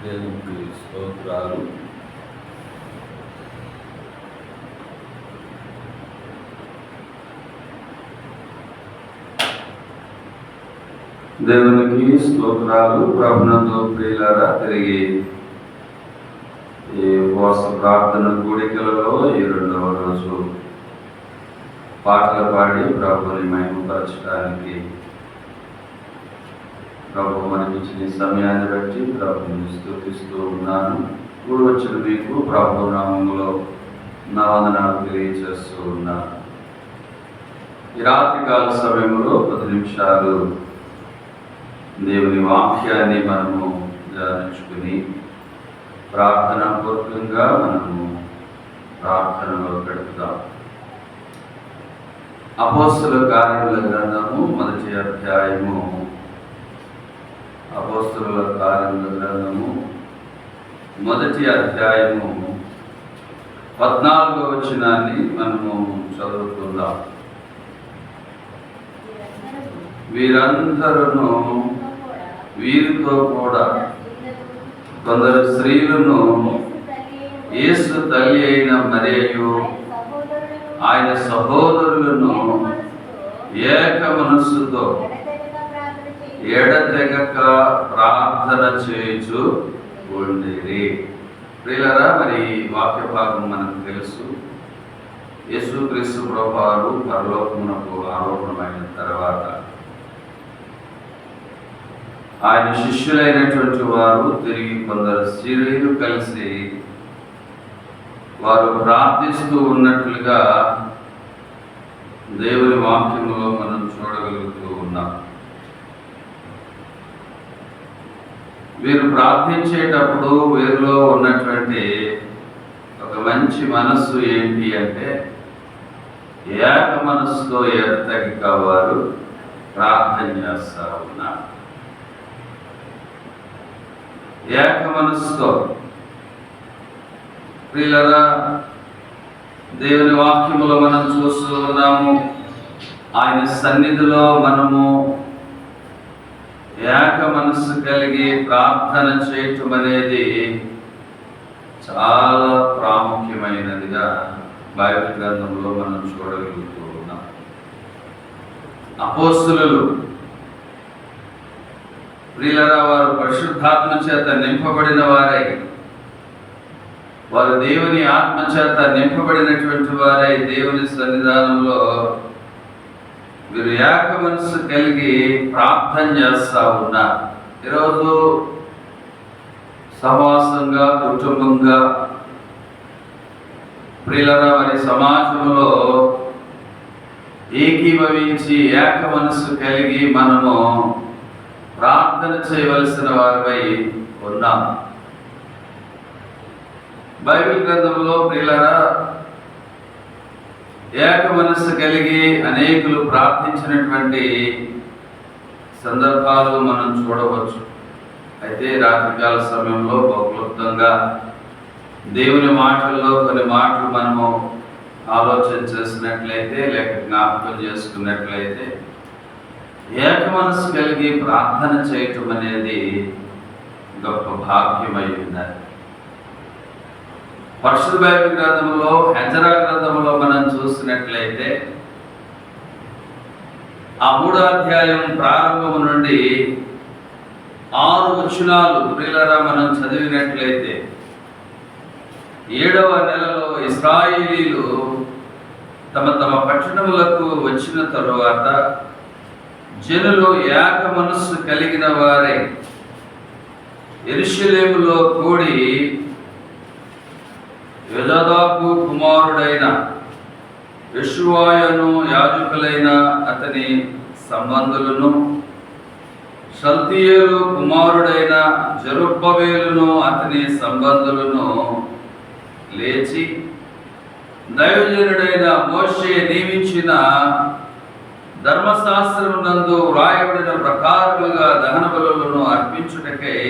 దేవునికి స్తోత్రాలు. దేవునికి స్తోత్రాలు. ప్రభునందు ప్రియులారా, తిరిగి ఈ ఉపవాస ప్రార్థన కూడికలలో ఈ రెండవ రోజు పాటలు పాడి ప్రభుని మహిమపరచడానికి ప్రభు మనకిచ్చిన సమయాన్ని బట్టి ప్రభుని స్తుతిస్తూ ఉన్నాను. కూడి వచ్చిన మీకు ప్రభు నామములో నా వందనాలు తెలియజేస్తూ ఉన్నాను. ఈ రాత్రికాల సమయంలో 10 నిమిషాలు దేవుని వాక్యాన్ని మనము ధ్యానించుకుని ప్రార్థనా పూర్వకంగా మనము ప్రార్థనలో గడుపుదాం. అపోస్తలుల కార్యముల గ్రంథము 1వ అధ్యాయము. అపోస్తలుల కార్యముల గ్రంథము 1వ అధ్యాయము 14వ వచనాన్ని మనము చదువుకుందాం. వీరందరూ వీరితో కూడా కొందరు స్త్రీలను యేసు తల్లి అయిన మరియు ఆయన సహోదరులను ఏక మనస్సుతో ఎడతెగక ప్రార్థన చేయుచు ఉండేది. ప్రియులారా, మరి వాక్య భాగం మనకు తెలుసు. యేసుక్రీస్తు ప్రభువారు పరలోకమునకు ఆరోహణమైన తర్వాత ఆయన శిష్యులైనటువంటి వారు తిరిగి కొందరు స్త్రీలు కలిసి వారు ప్రార్థిస్తూ ఉన్నట్లుగా దేవుని వాక్యంలో మనం చూడగలుగుతూ ఉన్నాం. వీరు ప్రార్థించేటప్పుడు వీరిలో ఉన్నటువంటి ఒక మంచి మనస్సు ఏంటి అంటే, ఏక మనస్సుతో ఎడతెగక వారు ప్రార్థన చేస్తా ఉన్నారు. ఏక మనస్సుతో. ప్రియులారా, దేవుని వాక్యములో మనం చూస్తూ ఉన్నాము, ఆయన సన్నిధిలో మనము ఏక మనస్సు కలిగి ప్రార్థన చేయటం అనేది చాలా ప్రాముఖ్యమైనదిగా బైబిల్ గ్రంథంలో మనం చూడగలుగుతూ ఉన్నాం. అపోస్తలులు ప్రియులారా, వారు పరిశుద్ధాత్మ చేత నింపబడిన వారై, వారు దేవుని ఆత్మ చేత నింపబడినటువంటి వారై దేవుని సన్నిధానంలో వీరు ఏక మనస్సు కలిగి ప్రార్థన చేస్తా ఉన్నారు. ఈరోజు సమాసంగా, కుటుంబంగా, ప్రియులారా, వారి సమాజంలో ఏకీభవించి ఏక మనస్సు కలిగి మనము ప్రార్థన చేయవలసిన వారిపై ఉన్నాం. బైబిల్ గ్రంథంలో ప్రియులారా, ఏక మనస్సు కలిగి అనేకులు ప్రార్థించినటువంటి సందర్భాలు మనం చూడవచ్చు. అయితే రాత్రికాల సమయంలో క్లుప్తంగా దేవుని మాటల్లో కొన్ని మాటలు మనము ఆలోచన చేసినట్లయితే, లేక జ్ఞాపకం చేసుకున్నట్లయితే, ఏక మనస్సు కలిగి ప్రార్థన చేయటం అనేది గొప్ప భాగ్యమై ఉన్నది. పరిశుద్ధ బైబిల్ గ్రంథంలో హెజ్రా గ్రంథంలో మనం చూసినట్లయితే ఆ 3వ అధ్యాయం ప్రారంభం నుండి 6 వచనాలు ప్రియులారా మనం చదివినట్లయితే, 7వ నెలలో ఇశ్రాయేలీలు తమ తమ పట్టణములకు వచ్చిన తరువాత జనులు ఏక మనస్సు కలిగిన వారై యెరూషలేములో కూడి యోజాదాకు కుమారుడైన యెషువాయను యాజకులైన అతని సంబంధులను, షల్తీయేలు కుమారుడైన జెరుబ్బయేలును అతని సంబంధులను లేచి దైవజనుడైన మోషే నియమించిన ధర్మశాస్త్రమునందు వ్రాయబడిన ప్రకారముగా దహన బలులను అర్పించుటకై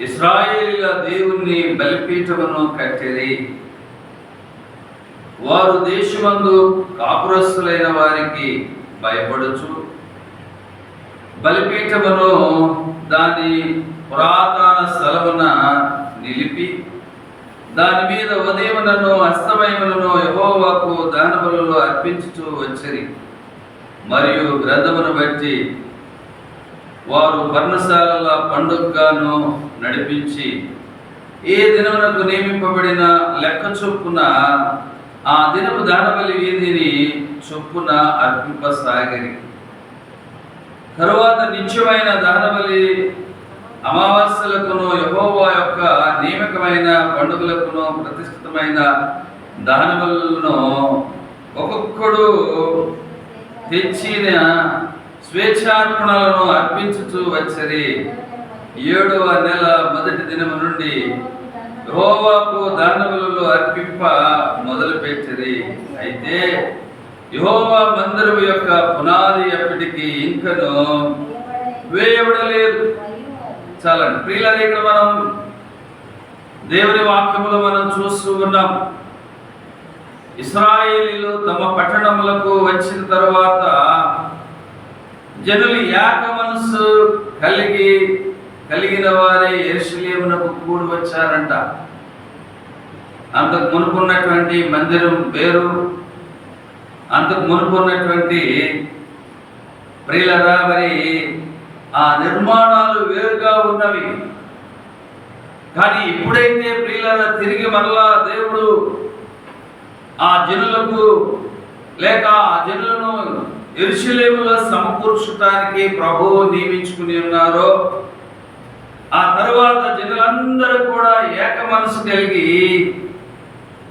ఇశ్రాయేలీల దేవుని బలిపీఠమును కట్టిరి. వారు దేశమందు కాపురస్తులైన వారికి భయపడుచు బలిపీఠమును దాని పురాతన స్థలమున నిలిపి దాని మీద ఉదయమునను అస్తమయములను యెహోవాకు దహనబలులు అర్పించుచూ వచ్చిరి. మరియు గ్రంథమును బట్టి వారు పర్ణశాలల పండుగను నడిపించి ఏ దినమునకు నియమింపబడిన లెక్క చొప్పున ఆ దినపు దహనబలి వీధిని చొప్పున అర్పింపసాగిరి. తరువాత నిత్యమైన దహనబలి అమావాస్యలకును యెహోవా యొక్క నియమితమైన పండుగలకును ప్రతిష్ఠితమైన దహనబలులను ఒక్కొక్కడు తెచ్చిన స్వేచ్ఛార్పణలను అర్పించుచూ వచ్చిరి. 7వ నెల మొదటి దినము నుండి యెహోవాకు దహనబలులు అర్పింప మొదలుపెట్టిరి. అయితే యెహోవా మందిరము యొక్క పునాది అప్పటికి ఇంకను వేయబడలేదు. చాలండి ప్రియులారా, ఇక్కడ మనం దేవుని వాక్యములో మనం చూస్తూ ఉన్నాం. ఇశ్రాయేలీయులు తమ పట్టణములకు వచ్చిన తరువాత జనులు ఏక మనస్సు కలిగిన వారే యెరూషలేమునకు కూడి వచ్చారంట. అంతకు మునుపున్నటువంటి మందిరం వేరు, అంతకు మునుపున్నటువంటి ప్రియులారా మరి ఆ నిర్మాణాలు వేరుగా ఉన్నవి. కానీ ఇప్పుడైతే ప్రియులారా తిరిగి మరలా దేవుడు ఆ జనులకు లేక ఆ జనులను యెరూషలేములో సమకూర్చడానికి ప్రభువు నియమించుకుని ఉన్నారో, ఆ తరువాత జనులందరూ కూడా ఏక మనసు కలిగి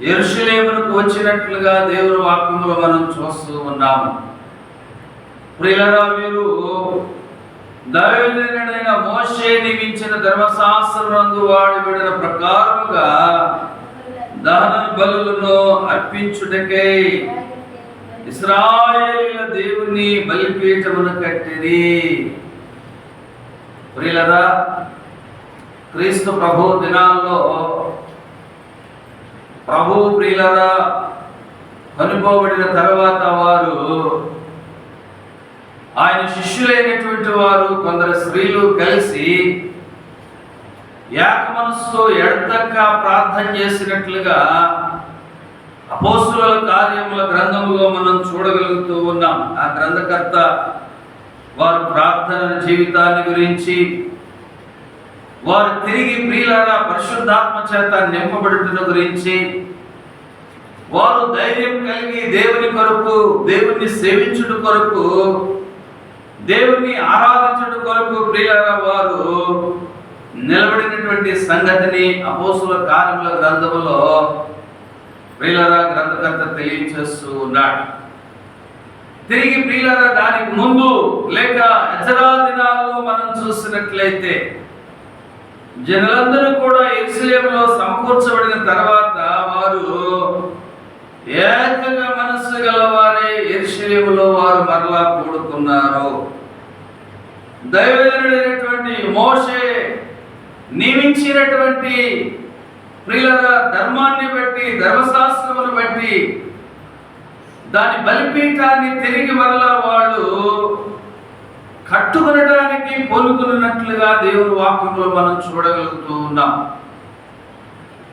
యెరూషలేమునకు వచ్చినట్లుగా దేవుని వాక్యములో మనం చూస్తూ ఉన్నాము. ప్రియులారా, వీరు దైవజనుడైన మోషే నియమించిన ధర్మశాస్త్రమందు వాడబడిన ప్రకారముగా దహన బలులను అర్పించుటకై ఇశ్రాయేలీయుల దేవుని బలిపీఠమును కట్టిరి. ప్రియులారా, క్రీస్తు ప్రభు దినాల్లో ప్రభు ప్రియులారా కనుకోబడిన తర్వాత వారు ఆయన శిష్యులైనటువంటి వారు కొందరు స్త్రీలు కలిసి ఏక మనస్సుతో ఎడతెక్క ప్రార్థన చేసినట్లుగా అపోస్తలుల కార్యముల గ్రంథములో మనం చూడగలుగుతూ ఉన్నాం. ఆ గ్రంథకర్త వారు ప్రార్థన జీవితాన్ని గురించి, వారు తిరిగి ప్రియులారా పరిశుద్ధాత్మ చేత నింపబడుతున్న గురించి, వారు ధైర్యం కలిగి దేవుని కొరకు, దేవుణ్ణి సేవించుట కొరకు, దేవుణ్ణి ఆరాధించుట కొరకు ప్రియులారా వారు నిలబడినటువంటి సంగతిని అపోస్తలుల కార్యముల గ్రంథములో ప్రియులారా గ్రంథకర్త తెలియచేస్తూ ఉన్నాడు. తిరిగి ప్రియులారా దానికి ముందు లేక ఎజ్రా దినాల్లో మనం చూసినట్లయితే జనులందరూ కూడా యెరూషలేములో సమకూర్చబడిన తర్వాత వారు ఏకంగా మనస్సు గలవారే యెరూషలేములో వారు మరలా కూడుకున్నారు. దైవజనుడైనటువంటి మోషే నియమించినటువంటి ప్రియులారా ధర్మాన్ని బట్టి, ధర్మశాస్త్రమును బట్టి దాని బలిపీఠాన్ని తిరిగి మరలా వాళ్ళు కట్టుకొనడానికి పొలుకున్నట్లుగా దేవుని వాక్యంలో మనం చూడగలుగుతూ ఉన్నాం.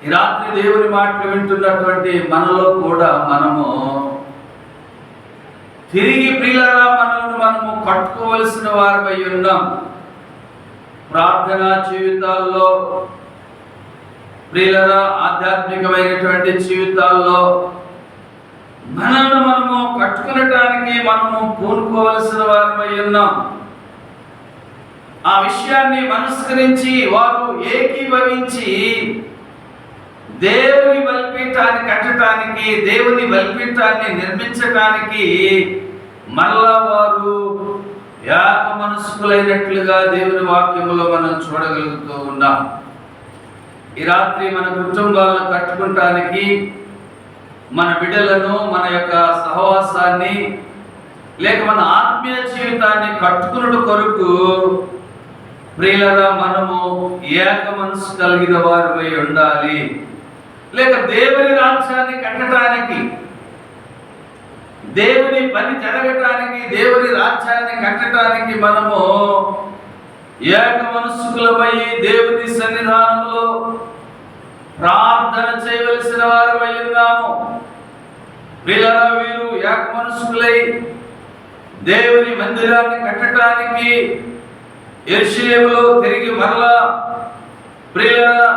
ఈ రాత్రి దేవుని మాటలు వింటున్నటువంటి మనలో కూడా మనము తిరిగి ప్రియులారా మనము కట్టుకోవలసిన వారమై ఉన్నాం. ప్రార్థనా జీవితాల్లో ప్రియులారా ఆధ్యాత్మికమైనటువంటి జీవితాల్లో మనము కట్టుకునటానికి మనము పూనుకోవలసిన వారమై ఉన్నాం. ఆ విషయాన్ని మనస్కరించి వారు ఏకీభవించి దేవుని బలిపీఠాన్ని కట్టడానికి, దేవుని బలిపీఠాన్ని నిర్మించడానికి మరలా వారు ఏక మనస్కులైనట్లుగా దేవుని వాక్యములో మనం చూడగలుగుతూ ఉన్నాం. ఈ రాత్రి మన కుటుంబాలను కట్టుకుంటానికి, మన బిడ్డలను, మన యొక్క సహవాసాన్ని లేక మన ఆత్మీయ జీవితాన్ని కట్టుకున్నట్టు కొరకు ప్రియులారా మనము ఏక మనసు కలిగిన వారమై ఉండాలి. లేక దేవుని రాజ్యాన్ని కట్టడానికి, దేవుని పని జరగటానికి, దేవుని రాజ్యాన్ని కట్టడానికి మనము ఏక మనస్కులమై దేవుని సన్నిధానంలో ప్రార్థన చేయవలసిన వారమై ఉన్నాము. ప్రియులారా, వీరు ఏక మనస్కులై దేవుని మందిరాన్ని కట్టడానికి యెరూషలేములో తిరిగి మరలా ప్రియులారా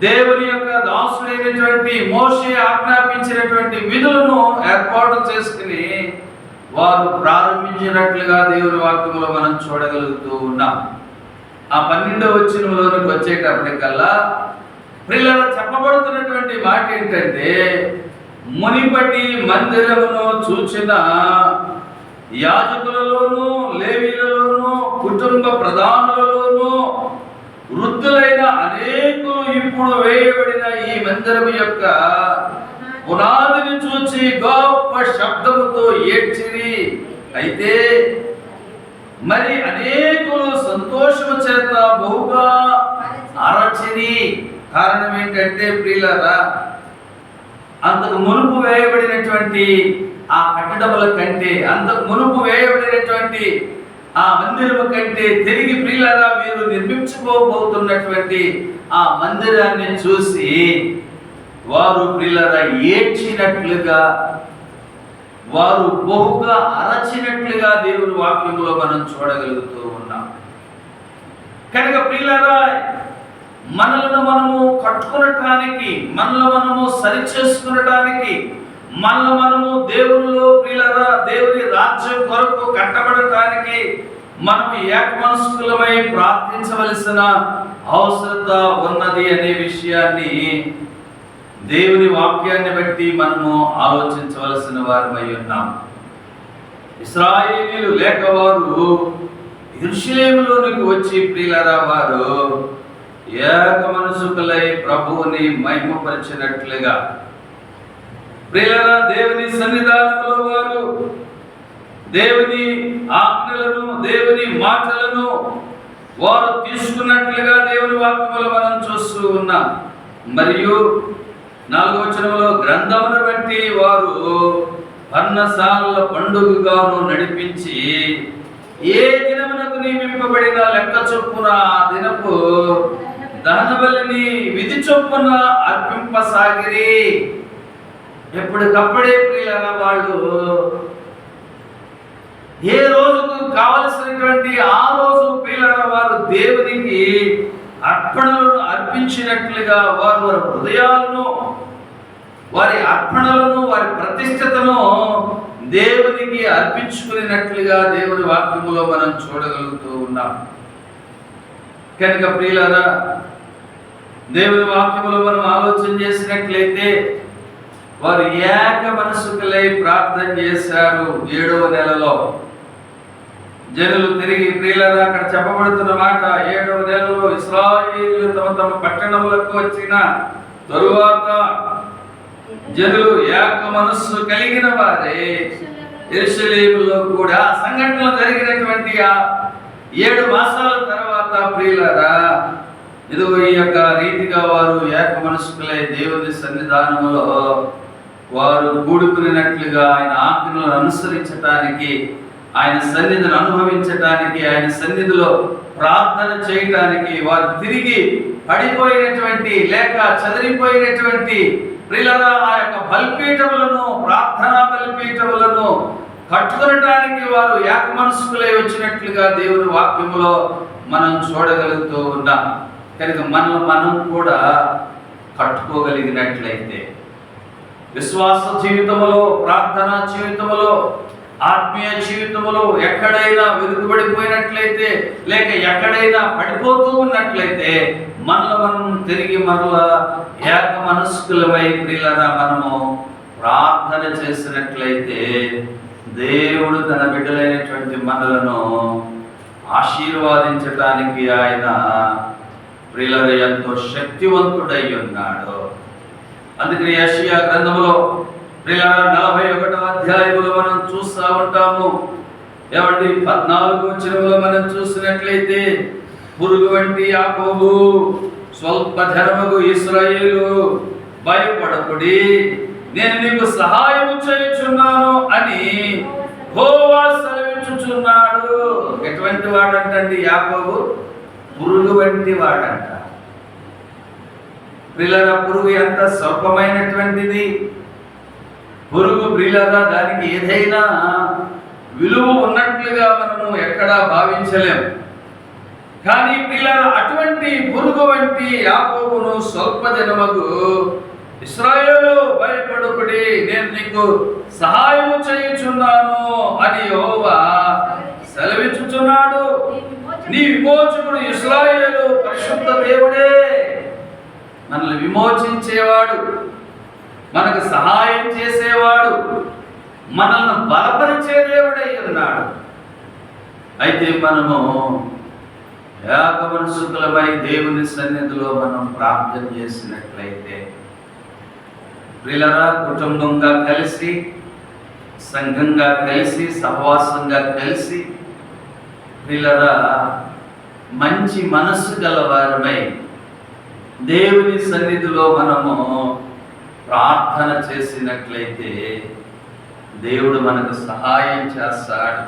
దేవుని యొక్క దాసుడైనటువంటి మోషే ఆజ్ఞాపించినటువంటి విధులను ఏర్పాటు చేసుకుని వారు ప్రారంభించినట్లుగా దేవుని వాక్యంలో మనం చూడగలుగుతూ ఉన్నాం. ఆ 12వ వచనంలోనికి వచ్చేటప్పటికల్లా ప్రియులారా చెప్పబడుతున్నటువంటి మాట ఏంటంటే, మునిపటి మందిరమును చూచిన యాజకులలోను, లేవీయులలోను, కుటుంబ ప్రధానులలోను వృద్ధులైన అనేకులు ఇప్పుడు వేయబడిన ఈ మందిరం యొక్క పునాదిని చూచి గొప్ప శబ్దముతో ఏడ్చిరి. అయితే మరి అనేకులు సంతోషము చేత బహుగా అరచిరి. కారణం ఏంటంటే ప్రియులారా, అంతకు మునుపు వేయబడినటువంటి ఆ కట్టడముల కంటే, అంతకు మునుపు వేయబడినటువంటి ఆ మందిరము కంటే తిరిగి ప్రియులారా వీరు నిర్మించుకోబోతున్నటువంటి ఆ మందిరాన్ని చూసి వారు ప్రియులారా ఏడ్చినట్లుగా, వారు బహుగా అరచినట్లుగా దేవుని వాక్యంలో మనం చూడగలుగుతూ ఉన్నాం. కనుక ప్రియులారా, మనలను మనము కట్టుకునటానికి, మనల్ని మనము సరిచేసుకునటానికి, మనల్ని మనము దేవునిలో ప్రియులారా దేవుని రాజ్యం కొరకు కట్టబడటానికి మనము ఏకమనస్కులమై ప్రార్థించవలసిన అవసరత ఉన్నది అనే విషయాన్ని దేవుని వాక్యాన్ని బట్టి మనము ఆలోచించవలసిన వారమై ఉన్నాం. ఇశ్రాయేలీయులు లేక వారు యెరూషలేములోనికి వచ్చి ప్రియులారా వారు ఏక మనసుకులై ప్రభువుని మహిమపరిచినట్లుగా ప్రియులారా దేవుని సన్నిధానంలో వారు దేవుని ఆజ్ఞలను, దేవుని మాటలను వారు తీసుకున్నట్లుగా దేవుని వాక్యములో మనం చూస్తూ ఉన్నాం. మరియు 4వ వచనంలో గ్రంథమును బట్టి వారు పన్నసాల పండుగగాను నడిపించి ఏ దినమునకు నియమింపబడిన లెక్క చొప్పున ఆ దినపు దహనబలిని విధి చొప్పున అర్పింపసాగిరి. ఎప్పటికప్పుడే ప్రియులారా వాళ్ళు ఏ రోజుకు కావలసినటువంటి ఆ రోజు ప్రియులారా వారు దేవునికి అర్పణలను అర్పించినట్లుగా వారు వారి హృదయాలను, వారి అర్పణలను, వారి ప్రతిష్టతను దేవునికి అర్పించుకున్నట్లుగా దేవుని వాక్యములో మనం చూడగలుగుతూ ఉన్నాం. కనుక ప్రియులారా, దేవుని వాక్యములో మనం ఆలోచన చేసినట్లయితే వారు ఏక మనసుకులై ప్రార్థన చేశారు. 7వ నెలలో జనులు తిరిగి ప్రియులారా అక్కడ చెప్పబడుతున్న మాట, 7వ నెలలో ఇశ్రాయేలీయులు తమ తమ పట్టణములకు వచ్చిన తరువాత జనులు ఏక మనస్సు కలిగిన వారే యెరూషలేములో కూడా సంఘటనలు జరిగినటువంటి ఆ 7 మాసాల తర్వాత ప్రియులారా ఇదిగో ఈ యొక్క రీతిగా వారు ఏక మనస్కులై దేవుని సన్నిధానములో వారు కూడుకున్నట్లుగా ఆయన ఆజ్ఞలను అనుసరించటానికి, ఆయన సన్నిధిని అనుభవించటానికి, ఆయన సన్నిధిలో ప్రార్థన చేయటానికి వారు తిరిగి పడిపోయినటువంటి లేక చెదిరిపోయినటువంటి ప్రియులారా ఆ యొక్క బలిపీఠములను, ప్రార్థనా బలిపీఠములను కట్టుకొనటానికి వారు ఏక మనస్కులై వచ్చినట్లుగా దేవుని వాక్యములో మనం చూడగలుగుతూ ఉన్నాం. కనుక మనం కూడా కట్టుకోగలిగినట్లయితే విశ్వాస జీవితములో, ప్రార్థనా జీవితములో, ఆత్మీయ జీవితములో ఎక్కడైనా వెనుకబడిపోయినట్లయితే లేక ఎక్కడైనా పడిపోతూ ఉన్నట్లయితే మనం తిరిగి మరలా ఏక మనస్కులమై ప్రియులారా మనము ప్రార్థన చేసినట్లయితే దేవుడు తన బిడ్డలైనటువంటి మనలను ఆశీర్వాదించటానికి ఆయన ప్రియులారా ఎంతో శక్తివంతుడై ఉన్నాడు. అందుకని యెషయా గ్రంథములో ప్రియులారా 41వ అధ్యాయములో మనం చూస్తూ ఉంటాము. 14వ వచనంలో మనం చూసినట్లయితే పురుగు వంటి యాకోబు, స్వల్ప ధనముగు ఇశ్రాయేలు, భయపడకుడి, నేను నీకు సహాయము చేయుచున్నాను అని యెహోవా సెలవిచ్చుచున్నాడు. సెలవిచ్చుచున్నాడు. ఎటువంటి వాడంటండి యాకోబు? పురుగు వంటి వాడంట. ప్రియులారా, పురుగు ఎంత స్వల్పమైనటువంటిది. పురుగు ప్రియులారా, దానికి ఏదైనా విలువ ఉన్నట్లుగా మనము ఎక్కడా భావించలేము. కానీ ప్రియులారా, అటువంటి పురుగు వంటి యాకోబును స్వల్ప దినముకు ఇశ్రాయేలు భయపడుకుడి, నేను నీకు సహాయము చేయుచున్నాను అని యెహోవా సెలవిచ్చుచున్నాడు. నీ విమోచకుడు ఇశ్రాయేలు పరిశుద్ధ దేవుడే. మనల్ని విమోచించేవాడు, మనకు సహాయం చేసేవాడు, మనల్ని బలపరిచే దేవుడై ఉన్నాడు. అయితే మనము ఏక మనసుకులమై దేవుని సన్నిధిలో మనం ప్రార్థన చేసినట్లయితే ప్రియులారా, కుటుంబంగా కలిసి, సంఘంగా కలిసి, సహవాసంగా కలిసి ప్రియులారా, మంచి మనస్సు గలవారమై దేవుని సన్నిధిలో మనము ప్రార్థన చేసినట్లయితే దేవుడు మనకు సహాయం చేస్తాడు.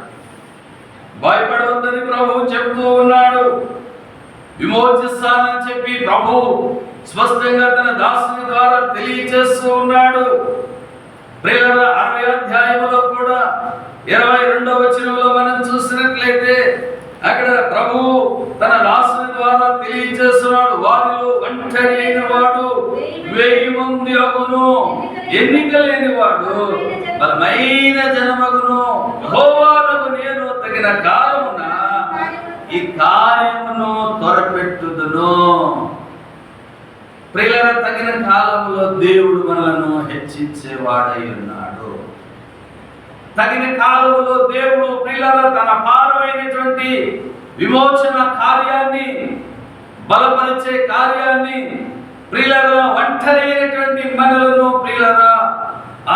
భయపడవద్దని ప్రభువు చెప్తూ ఉన్నాడు. విమోచిస్తానని చెప్పి ప్రభువు స్పష్టంగా తన దాసుని ద్వారా తెలియజేస్తూ ఉన్నాడు. ప్రియులారా, 60వ అధ్యాయంలో కూడా 22వ వచనంలో మనం చూసినట్లయితే అక్కడ ప్రభువు తన దాసుని ద్వారా తెలియజేస్తున్నాడు. వారిలో ఒంటరి అయిన వాడు 1000 మంది అగును, ఎన్నిక లేని వాడు బలమైన జనమగును. యెహోవానగు నేను తగిన కాలమున ఈ కార్యమును త్వరపెట్టుదును. ప్రియులారా, తగిన కాలంలో దేవుడు మనలను హెచ్చించేవాడై ఉన్నాడు. తగిన కాలంలో దేవుడు ప్రియులారా తన అపారమైనటువంటి విమోచన కార్యాన్ని, బలపరిచే కార్యాన్ని ప్రియులారా, ఒంటరి అయినటువంటి మనలను ప్రియులారా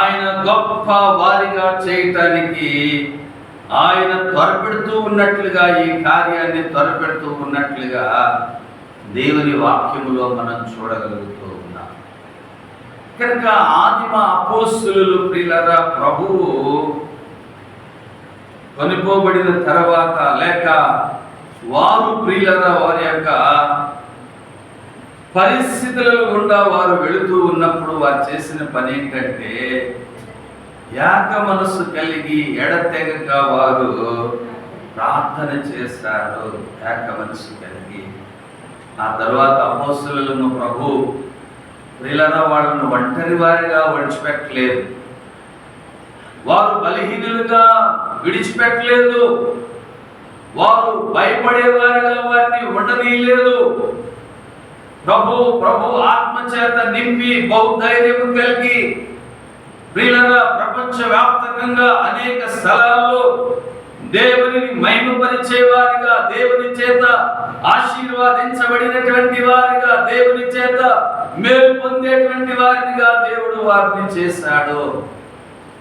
ఆయన గొప్ప వారిగా చేయటానికి ఆయన త్వరపెడుతూ ఉన్నట్లుగా, ఈ కార్యాన్ని త్వరపెడుతూ ఉన్నట్లుగా దేవుని వాక్యములో మనం చూడగలుగుతూ ఉన్నాం. కనుక ఆదిమ అపోస్తలులు ప్రియులారా, ప్రభువు కొనిపోబడిన తర్వాత లేక వారు ప్రియులారా వారి యొక్క పరిస్థితులలో గుండా వారు వెళుతూ ఉన్నప్పుడు వారు చేసిన పని ఏంటంటే ఏక మనస్సు కలిగి ఎడతెగక వారు ప్రార్థన చేశారు. ఏక మనస్సు కలిగి ఆ తర్వాత అపోస్తలులను ప్రభు ప్రియులారా వాళ్ళను ఒంటరి వారిగా విడిచిపెట్టలేదు. వారు బలహీనులుగా విడిచిపెట్టలేదు. వారు భయపడేవారిగా వారిని ఉండనీయలేదు. ప్రభు ఆత్మచేత నింపి బహుధైర్యము కలిగి ప్రియులారా ప్రపంచ వ్యాప్తంగా అనేక స్థలాల్లో దేవుని మహిమపరిచే వారిగా, దేవుని చేత ఆశీర్వాదించబడినటువంటి వారిగా, దేవుని చేత మేలు పొందేటువంటి వారిగా దేవుడు వారిని చేశాడు.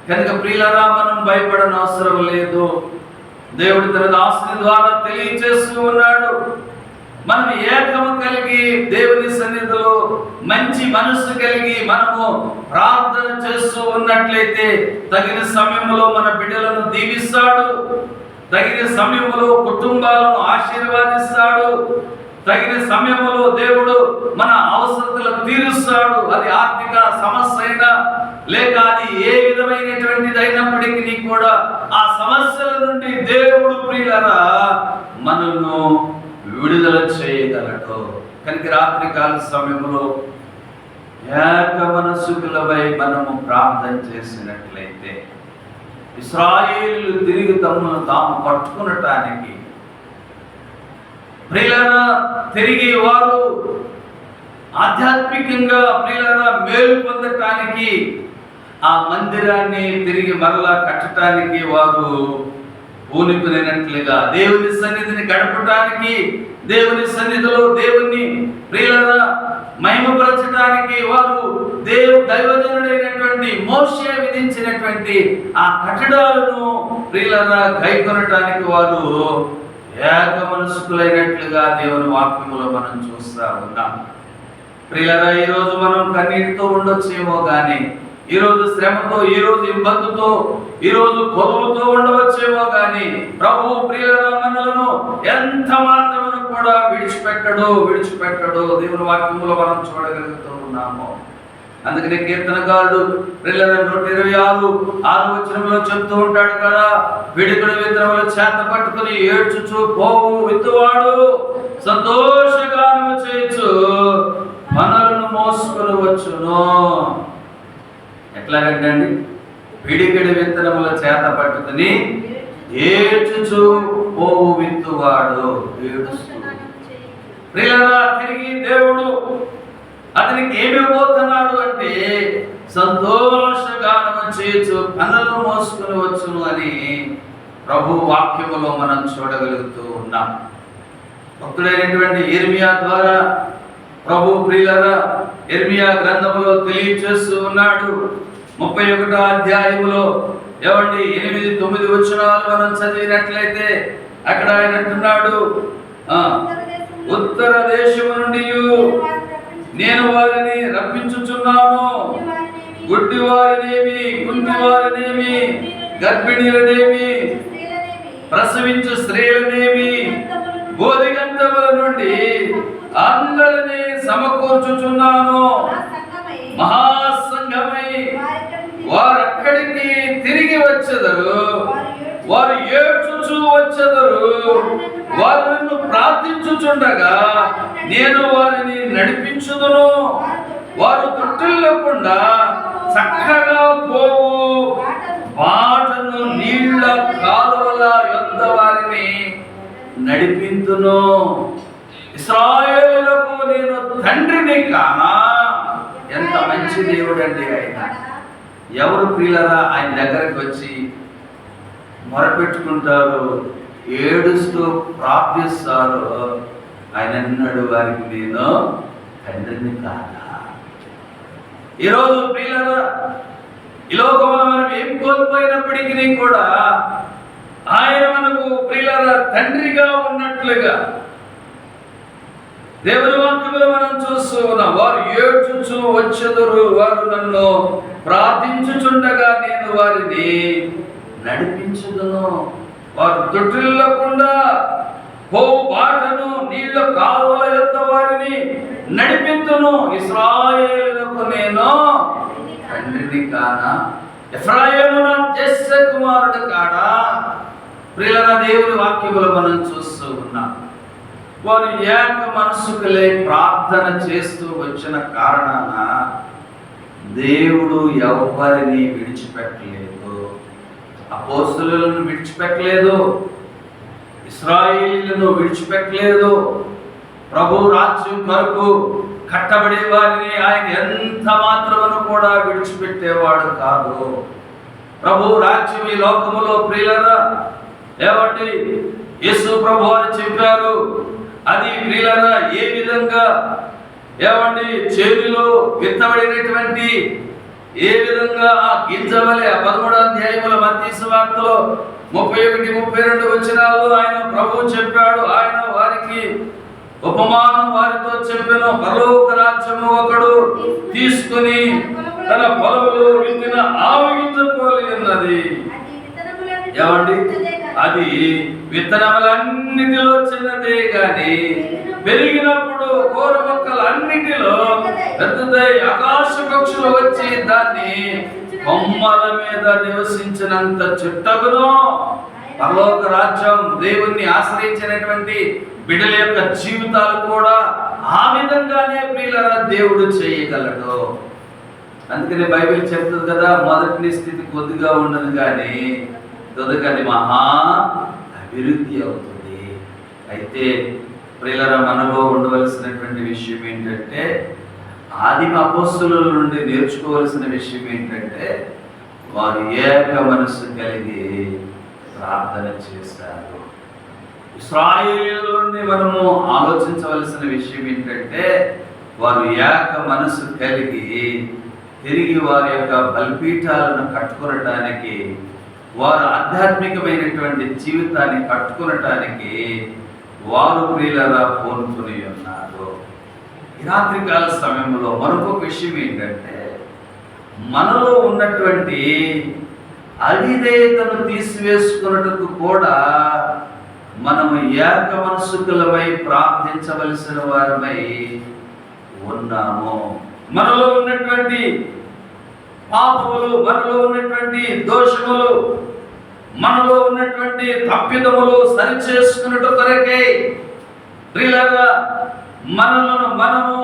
కనుక ప్రియులారా, మనం భయపడనవసరం లేదు. దేవుడు తన దాసుని ద్వారా తెలియజేస్తూ ఉన్నాడు. మనం ఏకము కలిగి దేవుని సన్నిధిలో మంచి మనస్సు కలిగి మనము ప్రార్థన చేస్తూ ఉన్నట్లయితే తగిన సమయంలో మన బిడ్డలను దీవిస్తాడు. తగిన సమయంలో కుటుంబాలను ఆశీర్వాదిస్తాడు. తగిన సమయంలో దేవుడు మన అవసరతలను తీరుస్తాడు. అది ఆర్థిక సమస్య అయినా లేక అది ఏ విధమైనటువంటిది అయినప్పటికీ కూడా ఆ సమస్యల నుండి దేవుడు ప్రియులారా మనల్ని విడుదల చేయగలడు. కనుక రాత్రికాల సమయంలో ఏక మనస్సుకులపై మనము ప్రార్థన చేసినట్లయితే ఇశ్రాయేలు తిరిగి తమను తాము పట్టుకునటానికి ప్రియులారా తిరిగి వారు ఆధ్యాత్మికంగా ప్రియులారా మేలు పొందటానికి, ఆ మందిరాన్ని తిరిగి మరలా కట్టడానికి వారు పూనిపోయినట్లుగా దేవుని సన్నిధిని గడపటానికి, దేవుని సన్నిధిలో దేవుని ప్రియులారా మహిమపరచడానికి వారు దైవజనుడైనటువంటి మోషే విధించినటువంటి ఆ కట్టడాలను ప్రియులారా గైకొనటానికి వారు ఏక మనస్కులైనట్లుగా దేవుని వాక్యములో మనం చూస్తా ఉన్నాం. ప్రియులారా, ఈరోజు మనం కన్నీటితో ఉండొచ్చేమో కానీ ఈరోజు శ్రమతో, ఈరోజు ఇబ్బందితో, ఈరోజు కొలువుతో ఉండవచ్చేమో కానీ ప్రభు ప్రియుల మనలను ఎంత మాత్రమును కూడా విడిచిపెట్టడు. దేవుని వాక్యములో మనం చూడగలుగుతూ ఉన్నాము. అందుకనే కీర్తనకారుడు 126:6 చెప్తూ ఉంటాడు కదా, పిడికిడి విత్తనములు చేత పట్టుకుని ఏడ్చుచు పోవు విత్తువాడు సంతోషగానము చేయుచు మనలను మోసుకొని వచ్చును. ఎట్లాగంటే అండి, పిడికిడి విత్తనముల చేత పట్టుకుని ఏడ్చుచు పోవు విత్తువాడు. ప్రియులారా, తిరిగి దేవుడు అతనికి ఏమి పోతున్నాడు అంటే సంతోషగానము చేయుచు మనలను మోసుకొని వచ్చును అని ప్రభు వాక్యములో మనం చూడగలుగుతూ ఉన్నాం. భక్తుడైనటువంటి యిర్మీయా ద్వారా ప్రభు ప్రియులారా యిర్మీయా గ్రంథములో తెలియజేస్తూ ఉన్నాడు. 31వ అధ్యాయములో 8-9 వచనాలు మనం చదివినట్లయితే అక్కడ ఆయన అంటున్నాడు, ఉత్తర దేశము నుండి నేను వారిని రప్పించుచున్నాను, గుడ్డి వారినేమి, కుంటి వారినేమి, గర్భిణీలనేమి, ప్రసవించు స్త్రీలనేమి, బోధిగంతముల నుండి అందరినీ సమకూర్చుచున్నాను. మహాసంఘమై వారక్కడికి తిరిగి వచ్చెదరు, వారు ఏడ్చుచూ వచ్చెదరు. వారు నన్ను ప్రార్థించుచుండగా నేను వారిని నడిపించుదును. వారు తొట్టిల్లకుండా చక్కగా పోవు బాటను నీళ్ల కాలువల యొద్ద వారిని నడిపింతును. ఇశ్రాయేలులకు నేను తండ్రిని కానా? ఎంత మంచి దేవుడు అండి ఆయన. ఎవరు ప్రియులరా ఆయన దగ్గరికి వచ్చి మొరపెట్టుకుంటారు, ఏడుస్తూ ప్రార్థిస్తారు, ఆయన అన్నాడు వారికి నేను తండ్రిని కాదా? ఈరోజు ప్రియులరా ఈ లోకంలో మనం ఏం కోల్పోయినప్పటికీ కూడా ఆయన మనకు ప్రియులరా తండ్రిగా ఉన్నట్లుగా దేవుని వాక్యములో మనం చూస్తూ ఉన్నాం. వారు ఏడ్చుచూ వచ్చెదరు, వారు నన్ను ప్రార్థించుచుండగా నేను వారిని నడిపించుదును. వారు తొట్టిల్లకుండా పోవు బాటను నీళ్ల కాలువల యొద్ద వారిని నడిపింతును. ఇశ్రాయేలులకు నేను తండ్రిని కానా? ఎఫ్రాయిము నా జ్యేష్ఠ కుమారుడు కాడా? ప్రియులారా, దేవుని వాక్యములో మనం చూస్తూ ఉన్నాం. వారు ఏక మనస్సుకులే ప్రార్థన చేస్తూ వచ్చిన కారణాన దేవుడు ఎవరిని విడిచిపెట్టలేదు. అపోస్తలులను విడిచిపెట్టలేదు, ఇశ్రాయేలీయులను విడిచిపెట్టలేదు. ప్రభు రాజ్యం కొరకు కట్టబడే వారిని ఆయన ఎంత మాత్రమును కూడా విడిచిపెట్టేవాడు కాదు. ప్రభు రాజ్యం ఈ లోకములో ప్రియులారా ఏమండి యేసు ప్రభు వారు చెప్పారు, అది ప్రియులారా ఏ విధంగా ఏమండి చేతిలో విత్తబడినటువంటి ఏ విధంగా ఆ గింజ వలె 13వ అధ్యాయముల మత్తయి సువార్తలో 31-32 వచనాల్లో ఆయన ప్రభు చెప్పాడు. ఆయన వారికి ఉపమానం వారితో చెప్పెను, పరలోక రాజ్యము ఒకడు తీసుకుని తన పొలములో విత్తిన ఆవు గింజ పోలి ఉన్నది. ఏమండి, అది విత్తనములన్నిటిలో చిన్నదే గాని పెరిగినప్పుడు కూర మొక్కలన్నిటిలో పెద్దదై ఆకాశ పక్షులు వచ్చి దాన్ని కొమ్మల మీద నివసించినంత చెట్టగును. పరలోక రాజ్యం దేవుణ్ణి ఆశ్రయించినటువంటి బిడ్డల యొక్క జీవితాలు కూడా ఆ విధంగానే ప్రియులారా దేవుడు చేయగలడు. అందుకనే బైబిల్ చెప్తుంది కదా, మొదటి స్థితి కొద్దిగా ఉండదు కానీ తదుకది మహా అభివృద్ధి అవుతుంది. అయితే ప్రియులారా మనలో ఉండవలసినటువంటి విషయం ఏంటంటే, ఆదిమ అపోస్తలుల నుండి నేర్చుకోవలసిన విషయం ఏంటంటే, వారు ఏక మనస్సు కలిగి ప్రార్థన చేశారు. ఇశ్రాయేలీయుల నుండి మనము ఆలోచించవలసిన విషయం ఏంటంటే, వారు ఏక మనస్సు కలిగి తిరిగి వారి యొక్క బలిపీఠాలను కట్టుకొనటానికి, వారు ఆధ్యాత్మికమైనటువంటి జీవితాన్ని కట్టుకొనటానికి వారు ప్రియులారా పూనుకుని ఉన్నారు. ఈ రాత్రికాల సమయంలో మరొక విషయం ఏంటంటే, మనలో ఉన్నటువంటి అవిధేయతను తీసివేసుకున్నట్టుకు కూడా మనము ఏక మనసుకులమై ప్రార్థించవలసిన వారమై ఉన్నాము. మనలో ఉన్నటువంటి పాపములు, మనలో ఉన్నటువంటి దోషములు, మనలో ఉన్నటువంటి తప్పిదములు సరిచేసుకున్నట్టు కొరకే ప్రియులారా మనము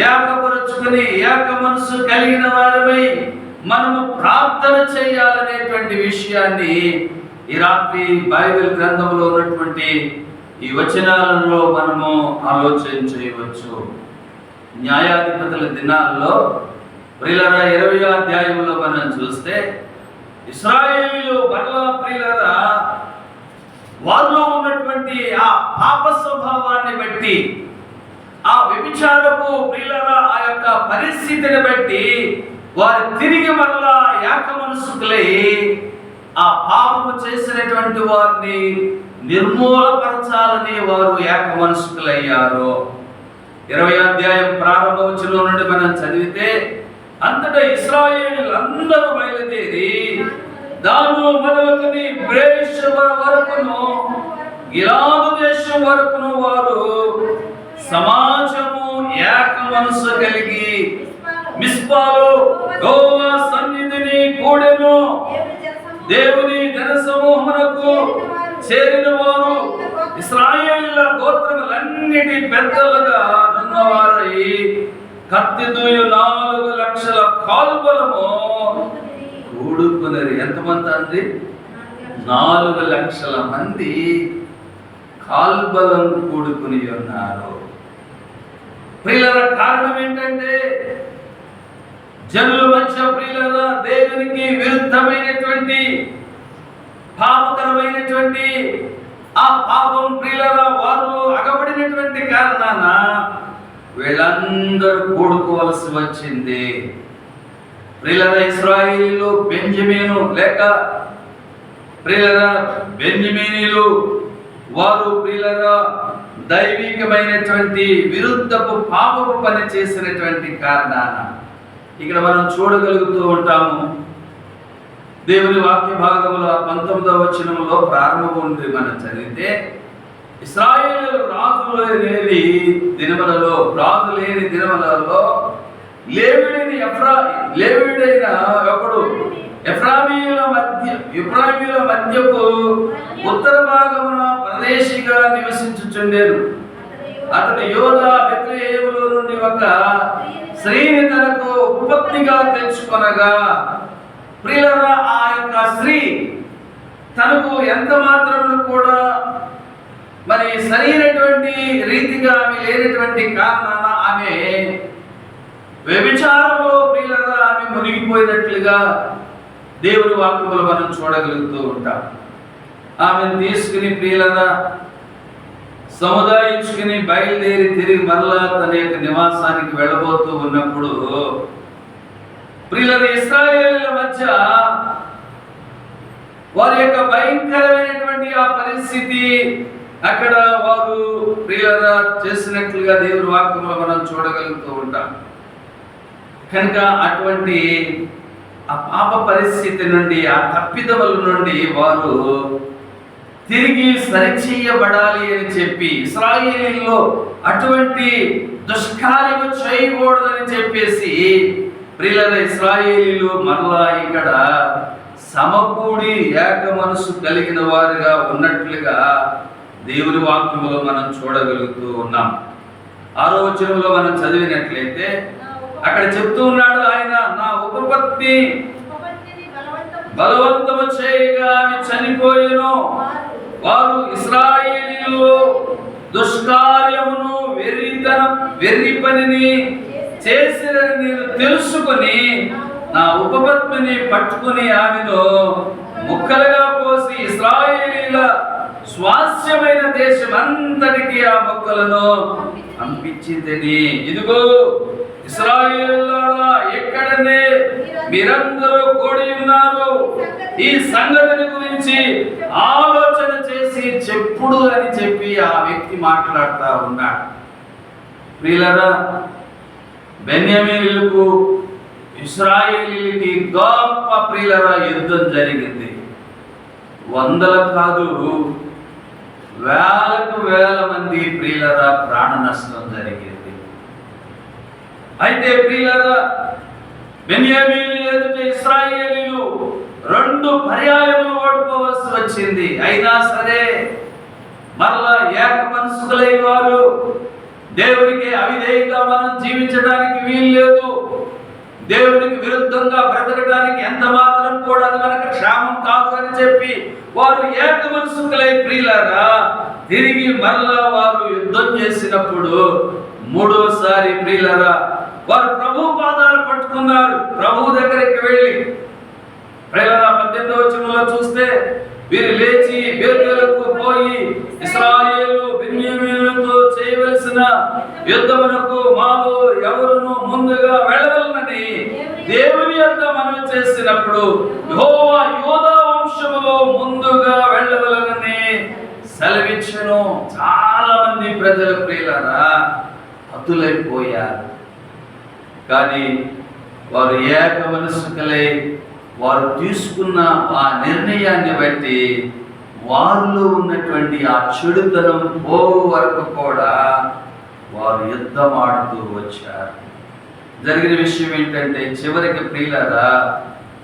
ఏకపరుచుకుని ఏక మనసు కలిగిన వారమై మనము ప్రార్థన చేయాలనేటువంటి విషయాన్ని ఈ రాత్రి బైబిల్ గ్రంథంలో ఉన్నటువంటి ఈ వచనాలలో మనము ఆలోచన చేయవచ్చు. న్యాయాధిపతుల దినాల్లో ప్రియులారా 20వ అధ్యాయంలో మనం చూస్తే ఇశ్రాయేలీయులు మరలా ప్రియులారా వారిలో ఉన్నటువంటి ఆ పాప స్వభావాన్ని బట్టి, ఆ వ్యభిచారపు ప్రియులారా ఆ యొక్క పరిస్థితిని బట్టి వారు తిరిగి మరలా ఏక మనసుకులై ఆ పాపము చేసినటువంటి వారిని నిర్మూలపరచాలని వారు ఏక మనసుకులయ్యారు. 20వ అధ్యాయం ప్రారంభ వచనం నుండి మనం చదివితే అంతటా ఇశ్రాయేలీయులు అందరూ బయలుదేరి దాను మొదలుకొని బేర్షెబా వరకును గిలాదు దేశం వరకును వారు సమాజము ఏక మనసు కలిగి మిస్పాలో యెహోవా సన్నిధిని కూడెను. దేవుని జనసమూహమునకు చేరిన వారు ఇశ్రాయేలీయుల గోత్రములన్నిటి పెద్దలుగా ఉన్నవారై కత్తిదూయు 4 లక్షల కాల్బలము కూడుకున్నారు. ఎంతమంది అండి? 4 లక్షల మంది కాల్బలం కూడుకుని ఉన్నారు. ప్రియుల కారణం ఏంటంటే జనుల మధ్య ప్రియుల దేవునికి విరుద్ధమైనటువంటి పాపకరమైనటువంటి ఆ పాపం ప్రియుల వారు అగబడినటువంటి కారణాన వీళ్ళందరూ కూడుకోవలసి వచ్చింది. ప్రియుల ఇశ్రాయేలీయులు బెంజమీను లేక ప్రియుల బెంజమీనీలు వారు ప్రియుల దైవికమైనటువంటి విరుద్ధపు పాపపు పని చేసినటువంటి కారణాన ఇక్కడ మనం చూడగలుగుతూ ఉంటాము. దేవుని వాక్య భాగంలో 19వ వచనంలో ప్రారంభం ఉంది. మనం చదివితే ఇశ్రాయేలు రాజు లేని దినములలో లేవీయుడైన ఒకడు ఎఫ్రాయిముల మధ్యపు ఉత్తర భాగమున ప్రదేశిగా నివసించుచుండెను. అతడు యోధా బెత్లెహేములో నుండి ఒక స్త్రీని తనకు ఉపపత్తిగా తెచ్చుకొనగా ప్రియులారా ఆ యొక్క స్త్రీ తనకు ఎంత మాత్రము కూడా మరి సరైనటువంటి రీతిగా ఆమె లేనటువంటి కారణాన ఆమె వ్యభిచారంలో ప్రియులారా ఆమె మునిగిపోయినట్లుగా దేవుని వాక్యములు మనం చూడగలుగుతూ ఉంటాం. ఆమెను తీసుకుని ప్రియులారా సముదాయించుకుని బయలుదేరి తిరిగి మరలా తన యొక్క నివాసానికి వెళ్ళబోతూ ఉన్నప్పుడు ప్రియులారా ఇశ్రాయేలీయుల మధ్య వారి యొక్క భయంకరమైనటువంటి ఆ పరిస్థితి అక్కడ వారు ప్రియులారా చేసినట్లుగా దేవుని వాక్యంలో మనం చూడగలుగుతూ ఉంటాం. కనుక అటువంటి ఆ పాప పరిస్థితి నుండి, ఆ తప్పిదముల నుండి వారు తిరిగి సరిచేయబడాలి అని చెప్పి ఇశ్రాయేలీయుల్లో అటువంటి దుష్కార్యము చేయకూడదని చెప్పేసి ప్రియులారా ఇశ్రాయేలీయులు మరలా ఇక్కడ సమకూడి ఏక మనసు కలిగిన వారుగా ఉన్నట్లుగా దేవుని వాక్యములో మనం చూడగలుగుతూ ఉన్నాం. 6వ వచనంలో మనం చదివినట్లయితే అక్కడ చెప్తూ ఉన్నాడు, ఆయన నా ఉపపత్తి బలవంతము చేయగా ఆమె చనిపోయెను. వారు ఇశ్రాయేలీయులు దుష్కార్యమును వెర్రి పనిని చేసిరని నేను తెలుసుకొని నా ఉపపత్నిని పట్టుకుని ఆమెను ముక్కలుగా కోసి ఇశ్రాయేలీయుల స్వాస్యమైన దేశమంతటికి ఆ మొక్కలను పంపించిందని. ఇదిగో ఇశ్రాయేలులారా, ఎక్కడనే మీరందరూ కూడి ఉన్నారు, ఈ సంగతిని గురించి ఆలోచన చేసి చెప్పుడు అని చెప్పి ఆ వ్యక్తి మాట్లాడుతూ ఉన్నాడు. ప్రియులారా, బెన్యామీనీయులకు ఇశ్రాయేలీయులకి గొప్ప ప్రియులరా యుద్ధం జరిగింది. వందల కాదు, వేలకు వేల మంది ప్రియులరా ప్రాణ నష్టం జరిగింది. అయితే ప్రియులరా, బెన్యామీను ఎదుట ఇశ్రాయేలీయులు 2 పర్యాయములు ఓడిపోవలసి వచ్చింది. అయినా సరే మరలా ఏక మనసుకులై వారు దేవునికి అవిధేయంగా మనం జీవించడానికి వీలు లేదు, దేవునికి విరుద్ధంగా బ్రతకడానికి ఎంత మాత్రం కూడా అది మనకు క్షేమం కాదు అని చెప్పి వారు ఏక మనసుకులై ప్రియులారా తిరిగి మరలా వారు యుద్ధం చేసినప్పుడు 3వసారి ప్రియులారా వారు ప్రభు పాదాలు పట్టుకున్నారు. ప్రభు దగ్గరికి వెళ్ళి ప్రియులారా 18వ వచనంలో చూస్తే, వీరు లేచి బేతేలుకు పోయి ఇశ్రాయేలు బెన్యామీనులతో చేయవలసిన యుద్ధమునకు మాలో ఎవరును ముందుగా వెళ్ళవలనని దేవుని యొద్ద మనవి చేసినప్పుడు యెహోవా యూదా వంశములో ముందుగా వెళ్ళవలనని సెలవిచ్చెను. చాలా మంది ప్రజల ప్రియులారా హతులైపోయారు. కానీ వారు ఏక మనసుకలై వారు తీసుకున్న ఆ నిర్ణయాన్ని బట్టి వారిలో ఉన్నటువంటి ఆ చెడుతనం పోవు వరకు కూడా వారు యుద్ధం ఆడుతూ వచ్చారు. జరిగిన విషయం ఏంటంటే, చివరికి ప్రియులారా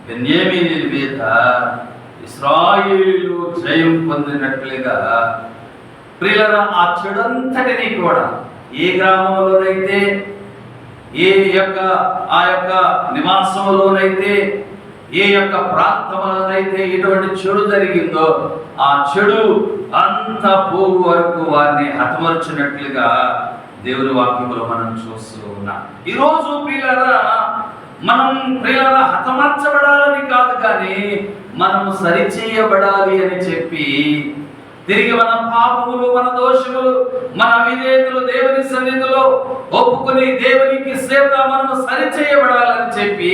బెన్యామీనీయుల మీద ఇశ్రాయేలీయులు జయం పొందినట్లుగా ప్రియులారా ఆ చెడంతటిని కూడా ఏ గ్రామంలోనైతే, ఏ యొక్క ఆ యొక్క నివాసంలోనైతే, ఏ యొక్క ప్రాంతంలోనైతే ఇటువంటి చెడు జరిగిందో ఆ చెడు అంత పోవు వరకు వారిని హతమర్చినట్లుగా దేవుని వాక్యములో మనం చూస్తూ ఉన్నాం. ఈరోజు ప్రియులారా మనం ప్రియులారా హతమర్చబడాలని కాదు, కానీ మనం సరిచేయబడాలి అని చెప్పి తిరిగి మన పాపములు, మన దోషములు, మన అవిధేయతలు దేవుని సన్నిధిలో ఒప్పుకొని దేవునికి సేవ మనము సరిచేయబడాలని చెప్పి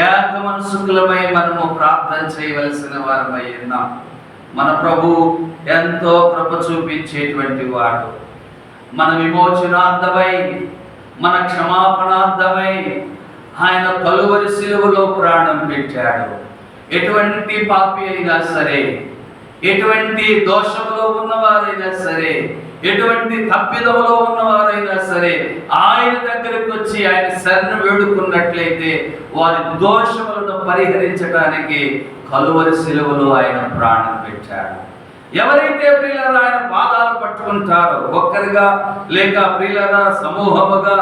ఏక మనసుకులమై మనము ప్రార్థన చేయవలసిన వారమై ఉన్నాం. మన ప్రభు ఎంతో కృప చూపించేటువంటి వాడు. మన విమోచనార్థమై, మన క్షమాపణార్థమై ఆయన కలువరి సిలువలో ప్రాణం పెట్టాడు. ఎటువంటి పాపి అయినా సరే, ఎటువంటి దోషంలో ఉన్నవారైనా సరే, ఎటువంటి తప్పిదములో ఉన్నవారైనా సరే ఆయన దగ్గరికి వచ్చి ఆయన శరణు వేడుకున్నట్లయితే వారి దోషములను పరిహరించడానికి కలువరి సిలువలో ఆయన ప్రాణం పెట్టాడు. ఎవరైతే ప్రియులారా ఆయన పాదాలు పట్టుకుంటారో, ఒక్కరిగా లేక ప్రియులారా సమూహముగా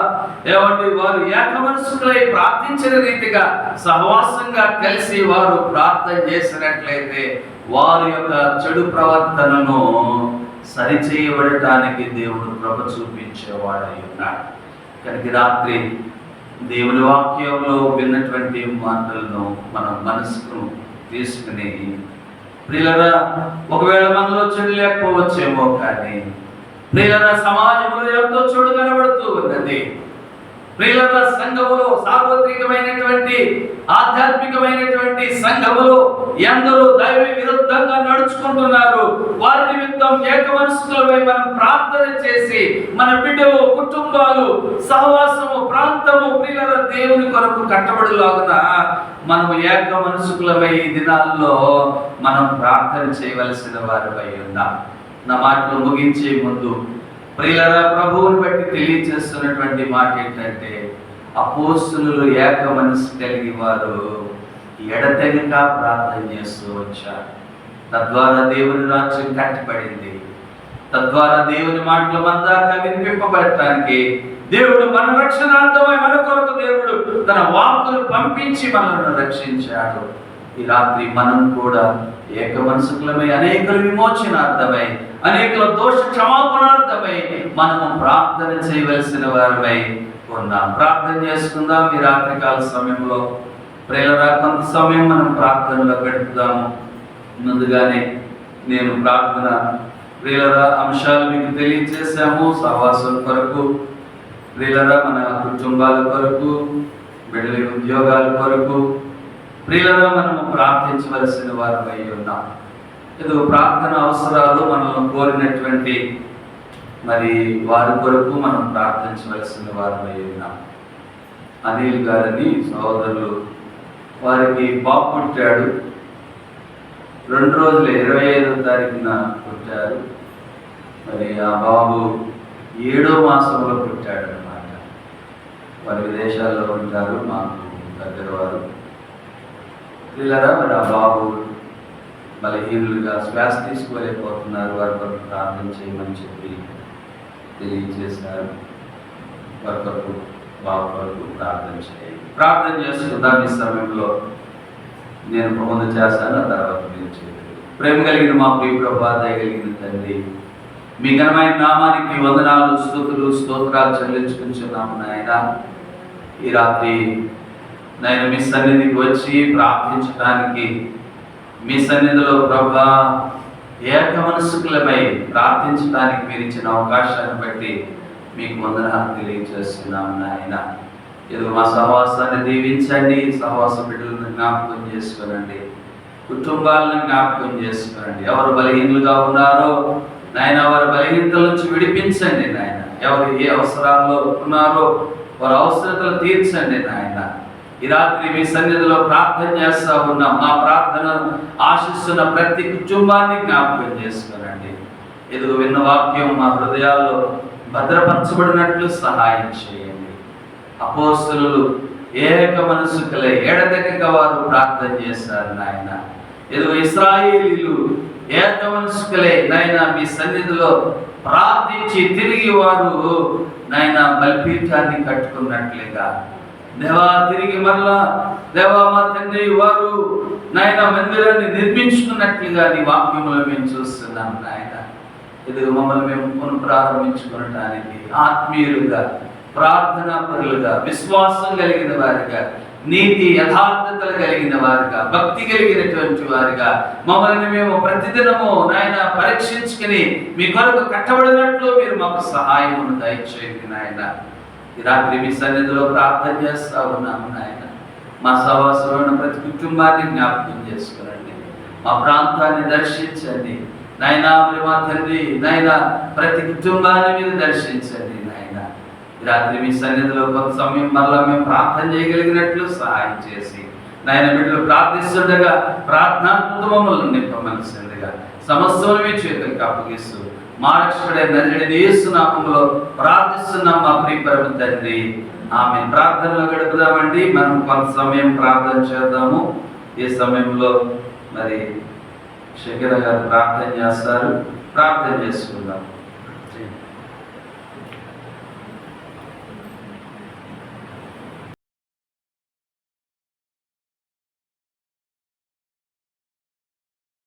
ఏమంటే వారు ఏక మనసుకులై ప్రార్థించిన రీతిగా సహవాసంగా కలిసి వారు ప్రార్థన చేసినట్లయితే వారి యొక్క చెడు ప్రవర్తనను సరిచేయబడటానికి దేవుడు కృప చూపించేవాడై ఉన్నాడు. కనుక రాత్రి దేవుని వాక్యంలో విన్నటువంటి మాటలను మనం మనసుకు తీసుకుని ప్రియులారా ఒకవేళ మనలో చెడు లేకపోవచ్చేమో, కానీ ప్రియులారా సమాజంలో ఎంతో చెడు కనబడుతూ ఉన్నది. ప్రియులారా సంఘములో, సార్వత్రికమైనటువంటి ఆధ్యాత్మికమైనటువంటి సంఘములో ఎందరో దైవ విరుద్ధంగా నడుచుకుంటున్నారు. వారి నిమిత్తం ఏక మనసుకులమై మనం ప్రార్థన చేసి మన బిడ్డలు, కుటుంబాలు, సహవాసము, ప్రాంతము ప్రియులారా దేవుని కొరకు కట్టబడులాగున మనము ఏక మనసుకులమై ఈ దినాల్లో మనం ప్రార్థన చేయవలసిన వారిపై ఉన్నాం. నా మాటలు ముగించే ముందు ప్రియులారా ప్రభువుని బట్టి తెలియజేస్తున్నటువంటి మాట ఏంటంటే, అపోస్తలులు ఏక మనసు కలిగి వారు ఎడతెగక ప్రార్థన చేస్తూ వచ్చారు. తద్వారా దేవుని రాజ్యం కట్టబడింది. తద్వారా దేవుని మాటలు మన దాకా వినిపింపబడటానికి దేవుడు మన రక్షణార్థమై మన కొరకు దేవుడు తన వాక్కును పంపించి మనల్ని రక్షించాడు. ఈ రాత్రి మనం కూడా ఏక మనసుకులమై అనేకుల విమోచనార్థమై, అనేకుల దోష క్షమాపణార్థమై మనము ప్రార్థన చేయవలసిన వారమై ఉన్నాం. ప్రార్థన చేసుకుందాం. ఈ రాత్రికాల సమయంలో ప్రియులారా కొంత సమయం మనం ప్రార్థనలో గడుపుదాము. ముందుగానే నేను ప్రార్థన ప్రియులారా అంశాలు మీకు తెలియజేశాము. సహవాసం కొరకు, ప్రియులారా మన కుటుంబాల కొరకు, బిడ్డల ఉద్యోగాల కొరకు ప్రియులారా మనము ప్రార్థించవలసిన వారమై ఉన్నాం. ఏదో ప్రార్థన అవసరాలు మనల్ని కోరినటువంటి మరి వారి కొరకు మనం ప్రార్థించవలసిన వారమై ఉన్నాం. అనిల్ గారని సహోదరులు, వారికి బాబు పుట్టాడు. 2 రోజులు 25వ తారీఖున పుట్టారు. మరి ఆ బాబు 7వ మాసంలో పుట్టాడు అన్నమాట. వారి విదేశాల్లో ఉంటారు, మాకు దగ్గర వారు. పిల్లరా, మరి ఆ బాబు బలహీనులుగా శ్వాస తీసుకోలేకపోతున్నారు. వారి కొరకు ప్రార్థన చేయమని చెప్పి తెలియజేశారు. వారి కొరకు బాబు కొరకు ప్రార్థన చేయాలి. ప్రార్థన చేసుకుందాం. ఈ సమయంలో నేను ప్రబంధం చేస్తాను, ఆ తర్వాత మీరు చేయాలి. ప్రేమ కలిగిన మా ప్రియ ప్రభువా, దయ కలిగిన తండ్రి, మీ ఘనమైన నామానికి వందనాలు, స్తుతులు, స్తోత్రాలు చెల్లించుకుంటున్నాము నాయన. ఈ రాత్రి నేను మీ సన్నిధికి వచ్చి ప్రార్థించడానికి, మీ సన్నిధిలో ప్రభా ఏక మనసుకులమై ప్రార్థించడానికి మీరు ఇచ్చిన అవకాశాన్ని బట్టి మీకు వందనాలు తెలియజేస్తున్నాము నాయన. ఏదో మా సహవాసాన్ని దీవించండి, సహవాస బిడ్డలను జ్ఞాపకం చేసుకోనండి, కుటుంబాలను జ్ఞాపకం చేసుకోనండి. ఎవరు బలహీనులుగా ఉన్నారో నాయన, వారి బలహీనతల నుంచి విడిపించండి నాయన. ఎవరు ఏ అవసరాల్లో ఉన్నారో వారి అవసరతలు తీర్చండి నాయన. ఈ రాత్రి మీ సన్నిధిలో ప్రార్థన చేస్తా ఉన్నాం. మా ప్రార్థన ఆశిస్తున్న ప్రతి కుటుంబాన్ని జ్ఞాపకం చేసుకోనండి. ఎదుగు విన్న వాక్యం మా హృదయాల్లో భద్రపరచబడినట్లు సహాయం చేయండి. అపోస్తలులు ఏక మనసుకులై ఎడతెగక వారు ప్రార్థన చేశారు నాయన. ఎదుగు ఇశ్రాయేలీలు ఏక మనసుకులై నాయన మీ సన్నిధిలో ప్రార్థించి తిరిగి వారు నాయన బలిపీఠాన్ని కట్టుకున్నట్లుగా దేవా, తిరిగి మరలా దేవా మా తండ్రి వారు నాయన మందిరాన్ని నిర్మించుకున్నట్లుగా నీ వాక్యములో మేము చూస్తున్నాం నాయన. ఇది మమ్మల్ని మేము పునఃప్రారంభించుకోవటానికి ఆత్మీయులుగా, ప్రార్థనా పరులుగా, విశ్వాసం కలిగిన వారిగా, నీతి యథార్థతలు కలిగిన వారిగా, భక్తి కలిగినటువంటి వారిగా మమ్మల్ని మేము ప్రతిదినము నాయన పరీక్షించుకుని మీ కొరకు కట్టబడినట్లు మీరు మాకు సహాయమును దయచేయండి నాయన. ఈ రాత్రి మీ సన్నిధిలో ప్రార్థన చేస్తా ఉన్నాము నాయన. మా సహవాసంలో ప్రతి కుటుంబాన్ని జ్ఞాపకం చేసుకునండి. మా ప్రాంతాన్ని దర్శించండి నాయన. మరి మా తండ్రి నాయన ప్రతి కుటుంబాన్ని మీరు దర్శించండి నాయన. ఈ రాత్రి మీ సన్నిధిలో కొంత సమయం మరలా మేము ప్రార్థన చేయగలిగినట్లు సహాయం చేసి నాయన బిడ్డలు ప్రార్థిస్తుండగా ప్రార్థనాత్మకములను నింపమలసిందిగా సమస్తమును మీ చేతులకు అప్పగిస్తూ మా రక్షకుడైన నజరేయుడైన యేసు నామములో ప్రార్థిస్తున్నాం మా ప్రియ పరమ తండ్రి. ఆమె ప్రార్థనలో గడుపుదామండి. మనం కొంత సమయం ప్రార్థన చేద్దాము. ఈ సమయంలో మరి షకీరా గారు ప్రార్థన చేస్తారు. ప్రార్థన చేసుకుందాం.